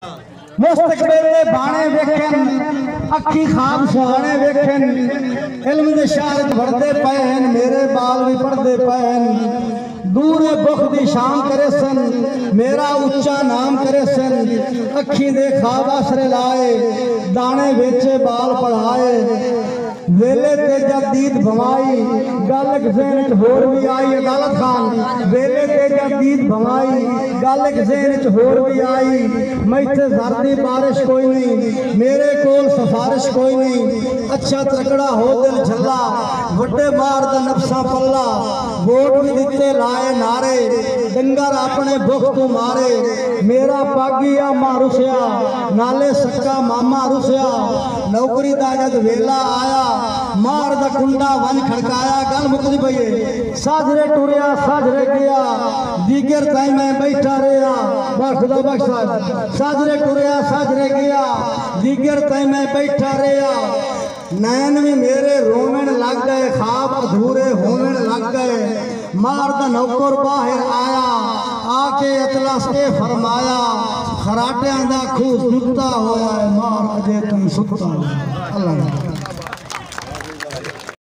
मुस्तकबिल दे बाणे वेखन अखी खाब सुहाने वेखन इल्म दे शहर भरदे पे हैं मेरे बाल भी पढ़दे पे हैं दूर बुख दी शाम करे सन मेरा उच्चा नाम करे सन अखी दे खाब आसरे लाए दाने बेचे बाल पढ़ाए वेले ते जदीद भवाई गल ज़हन होर भी आई अदालत खान वेले ते जदीद भवाई गल ज़हन होर भी आई मैं इत्थे ज़र्दी बारिश कोई नहीं मेरे कोल सिफारिश कोई नहीं अच्छा तकड़ा हो दिल झल्ला वड्डे मार दा नफसा पल्ला वोट भी दिते लाए नारे डंगर अपने भुख तो मारे मेरा पागिया मारुसिया नाले सक्का मामा रुसिया नौकरी दा जद वेला आया मार दा कुंडा वन खड़काया गल मुकदी पई साजरे टुरिया साजरे गया दीगर ताई मैं बैठा रहा बस खुदा बख्शा साजरे टुरिया साजरे गया दीगर ताई मैं बैठा रहा नैन भी मेरे रोवन लग गए ख्वाब अधूरे होवन लग गए मार दा नौकर बाहर आया आके अतलास के फरमाया खराटियां दा खूह सुत्ता होया मार अजे तुम सुत्ता अल्लाह